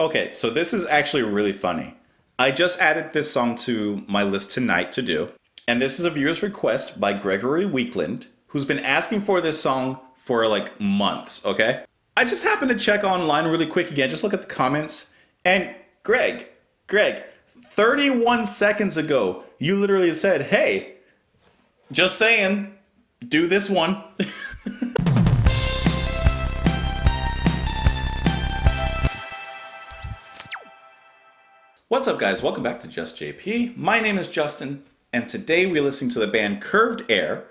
Okay, so this is actually really funny. I just added this song to my list tonight to do, and this is a viewer's request by Gregory Weekland, who's been asking for this song for like months, okay? I just happened to check online really quick again, just look at the comments, and Greg, 31 seconds ago, you literally said, hey, just saying, do this one. What's up, guys? Welcome back to Just JP. My name is Justin, and today we're listening to the band Curved Air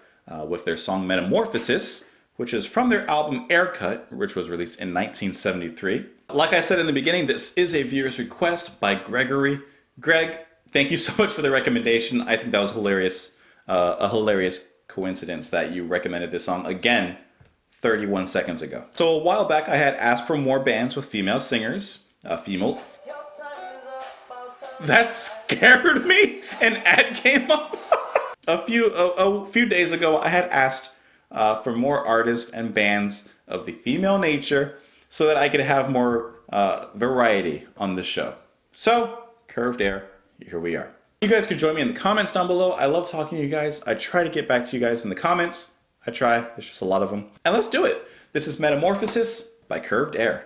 with their song Metamorphosis, which is from their album Aircut, which was released in 1973. Like I said in the beginning, this is a viewer's request by Gregory. Greg, thank you so much for the recommendation. I think that was hilarious. A hilarious coincidence that you recommended this song again 31 seconds ago. So a while back, I had asked for more bands with female singers, female. That scared me. An ad came up. A few days ago, I had asked for more artists and bands of the female nature so that I could have more variety on the show. So, Curved Air, here we are. You guys can join me in the comments down below. I love talking to you guys. I try to get back to you guys in the comments. I try. There's just a lot of them. And let's do it. This is Metamorphosis by Curved Air.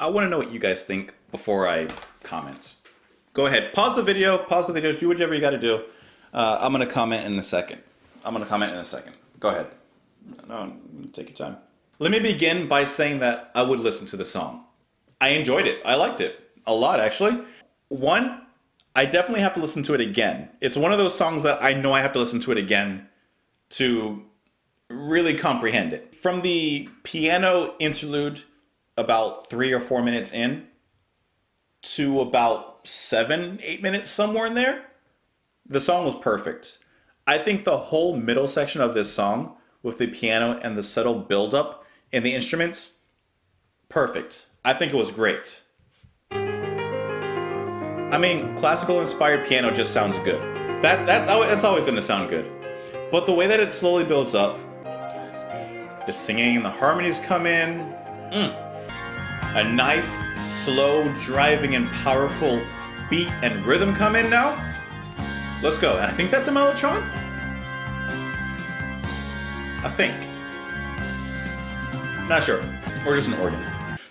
I want to know what you guys think before I comment. Go ahead, pause the video, do whatever you got to do. I'm going to comment in a second. Go ahead. No, take your time. Let me begin by saying that I would listen to the song. I enjoyed it. I liked it a lot, actually. One, I definitely have to listen to it again. It's one of those songs that I know I have to listen to it again to really comprehend it. From the piano interlude about 3 or 4 minutes in to about 7, 8 minutes, somewhere in there, the song was perfect. I think the whole middle section of this song with the piano and the subtle build-up in the instruments, perfect. I think it was great. I mean, classical inspired piano just sounds good. That's always going to sound good. But the way that it slowly builds up, the singing and the harmonies come in, a nice, slow, driving, and powerful beat and rhythm come in now. Let's go. And I think that's a mellotron? I think. Not sure. Or just an organ.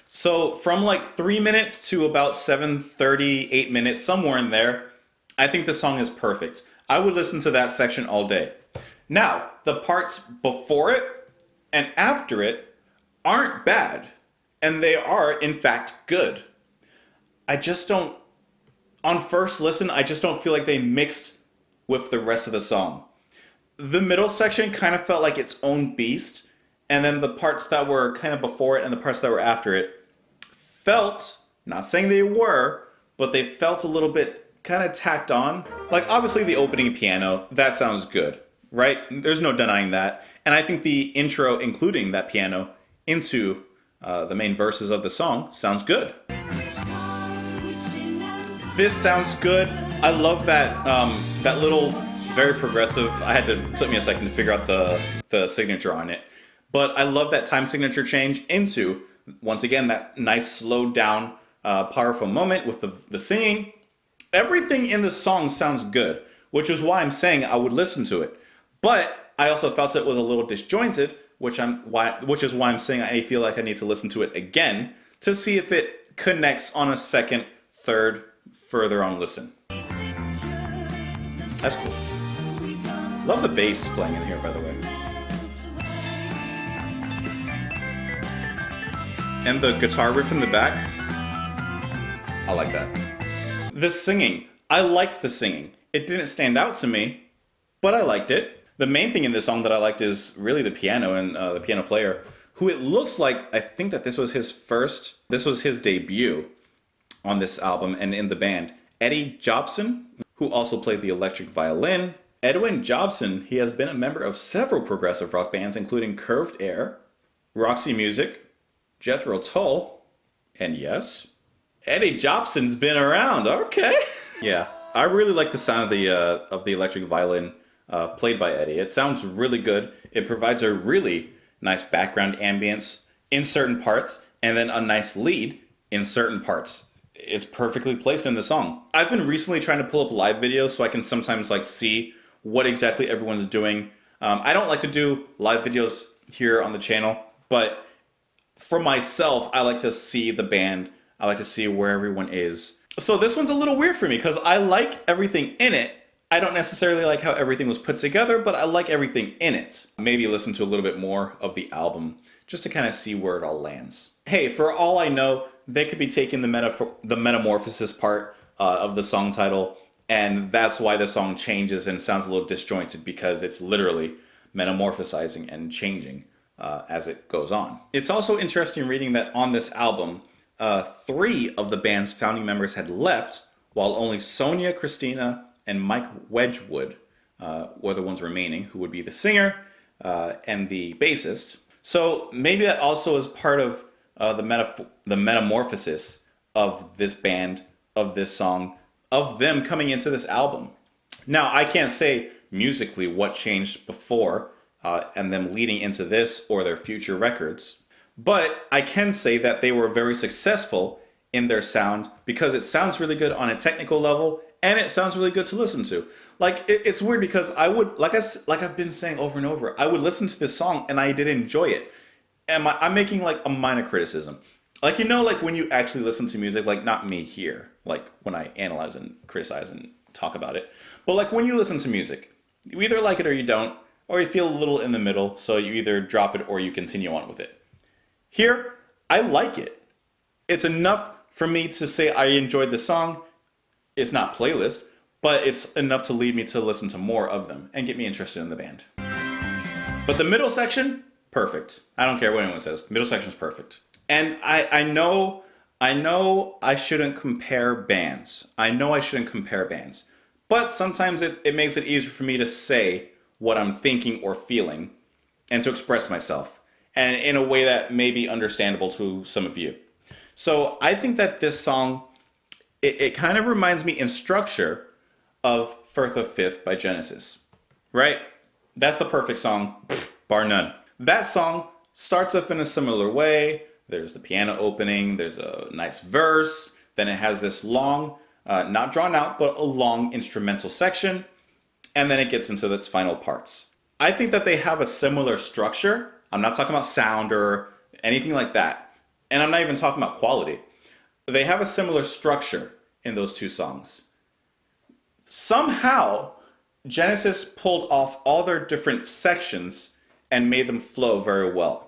So from like 3 minutes to about 7:30, 8 minutes, somewhere in there, I think the song is perfect. I would listen to that section all day. Now, the parts before it and after it aren't bad. And they are, in fact, good. I just don't, on first listen, I just don't feel like they mixed with the rest of the song. The middle section kind of felt like its own beast. And then the parts that were kind of before it and the parts that were after it felt, not saying they were, but they felt a little bit kind of tacked on. Like, obviously the opening piano, that sounds good, right? There's no denying that. And I think the intro, including that piano, into the main verses of the song, sounds good. This sounds good. I love that that little, very progressive, it took me a second to figure out the signature on it. But I love that time signature change into, once again, that nice slowed down, powerful moment with the singing. Everything in the song sounds good, which is why I'm saying I would listen to it. But I also felt it was a little disjointed, which is why I'm saying I feel like I need to listen to it again to see if it connects on a second, third, further on listen. That's cool. Love the bass playing in here, by the way. And the guitar riff in the back, I like that. The singing, I liked the singing. It didn't stand out to me, but I liked it. The main thing in this song that I liked is really the piano and the piano player, who it looks like, I think that this was his debut on this album and in the band. Eddie Jobson, who also played the electric violin. Edwin Jobson, he has been a member of several progressive rock bands, including Curved Air, Roxy Music, Jethro Tull, and yes, Eddie Jobson's been around. Okay. Yeah, I really like the sound of the electric violin played by Eddie. It sounds really good. It provides a really nice background ambience in certain parts, and then a nice lead in certain parts. It's perfectly placed in the song. I've been recently trying to pull up live videos so I can sometimes see what exactly everyone's doing. I don't like to do live videos here on the channel, but for myself, I like to see the band. I like to see where everyone is. So this one's a little weird for me because I like everything in it. I don't necessarily like how everything was put together, but I like everything in it. Maybe listen to a little bit more of the album just to kind of see where it all lands. Hey, for all I know, they could be taking the Metamorphosis part of the song title, and that's why the song changes and sounds a little disjointed, because it's literally metamorphosizing and changing as it goes on. It's also interesting reading that on this album, 3 of the band's founding members had left, while only Sonia, Christina, and Mike Wedgwood were the ones remaining, who would be the singer and the bassist. So maybe that also is part of the metamorphosis of this band, of this song, of them coming into this album. Now, I can't say musically what changed before and them leading into this or their future records, but I can say that they were very successful in their sound because it sounds really good on a technical level and it sounds really good to listen to. It's weird because I would, like I've been saying over and over, I would listen to this song and I did enjoy it. And I'm making a minor criticism. Like, you know, like when you actually listen to music, like not me here, like when I analyze and criticize and talk about it, but like when you listen to music, you either like it or you don't, or you feel a little in the middle, so you either drop it or you continue on with it. Here, I like it. It's enough for me to say I enjoyed the song. It's not playlist, but it's enough to lead me to listen to more of them and get me interested in the band. But the middle section, perfect. I don't care what anyone says. The middle section's perfect. And I know I shouldn't compare bands. I know I shouldn't compare bands. But sometimes it makes it easier for me to say what I'm thinking or feeling and to express myself. And in a way that may be understandable to some of you. So I think that this song, it kind of reminds me in structure of Firth of Fifth by Genesis. Right? That's the perfect song, bar none. That song starts off in a similar way. There's the piano opening, there's a nice verse, then it has this long, not drawn out, but a long instrumental section, and then it gets into its final parts. I think that they have a similar structure. I'm not talking about sound or anything like that, and I'm not even talking about quality. They have a similar structure in those two songs. Somehow, Genesis pulled off all their different sections and made them flow very well.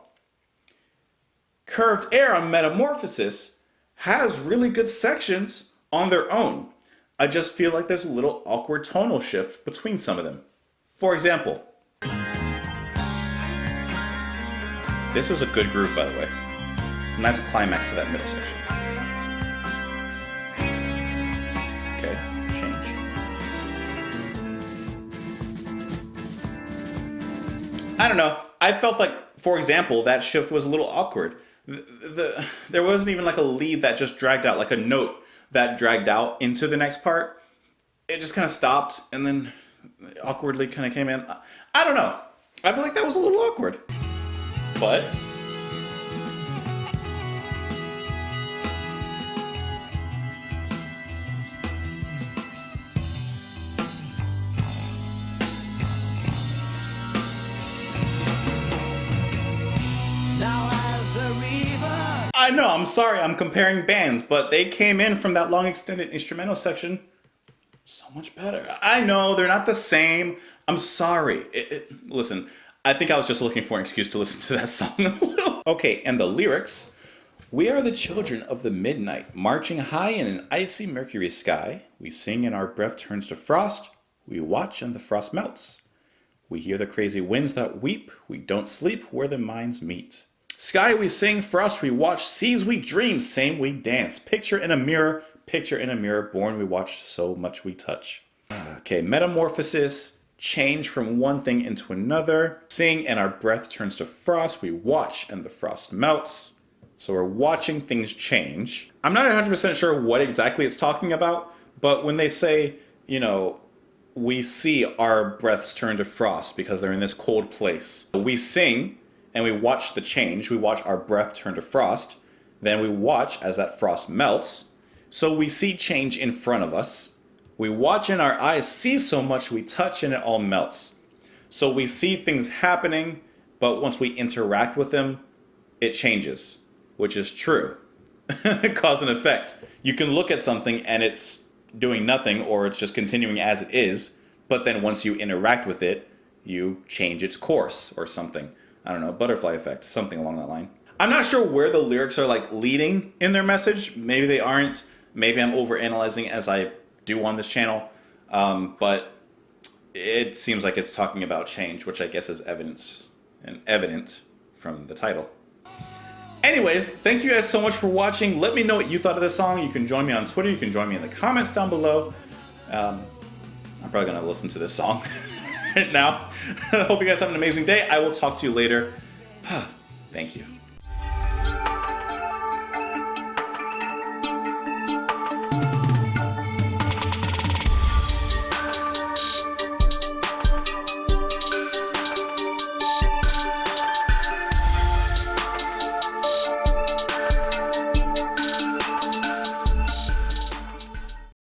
Curved Air on Metamorphosis has really good sections on their own. I just feel like there's a little awkward tonal shift between some of them. For example, this is a good groove, by the way. Nice climax to that middle section. Okay, change. I don't know. I felt like, for example, that shift was a little awkward. There wasn't even like a lead that just dragged out, like a note that dragged out into the next part. It just kind of stopped and then awkwardly kind of came in. I don't know. I feel like that was a little awkward. But I know, I'm sorry, I'm comparing bands, but they came in from that long extended instrumental section so much better. I know, they're not the same. I'm sorry. Listen, I think I was just looking for an excuse to listen to that song a little. Okay, and the lyrics. We are the children of the midnight, marching high in an icy mercury sky. We sing and our breath turns to frost. We watch and the frost melts. We hear the crazy winds that weep. We don't sleep where the minds meet. Sky we sing, frost we watch, seas we dream, same we dance. Picture in a mirror, born we watch, so much we touch. Okay, metamorphosis, change from one thing into another. Sing and our breath turns to frost, we watch and the frost melts. So we're watching things change. I'm not 100% sure what exactly it's talking about, but when they say, you know, we see our breaths turn to frost because they're in this cold place. We sing and we watch the change. We watch our breath turn to frost. Then we watch as that frost melts. So we see change in front of us. We watch and our eyes see so much we touch and it all melts. So we see things happening, but once we interact with them, it changes, which is true. Cause and effect. You can look at something and it's doing nothing or it's just continuing as it is, but then once you interact with it, you change its course or something. I don't know, butterfly effect, something along that line. I'm not sure where the lyrics are like leading in their message. Maybe they aren't. Maybe I'm overanalyzing as I do on this channel. But it seems like it's talking about change, which I guess is evident from the title. Anyways, thank you guys so much for watching. Let me know what you thought of this song. You can join me on Twitter. You can join me in the comments down below. I'm probably going to listen to this song right now. I hope you guys have an amazing day. I will talk to you later. Thank you.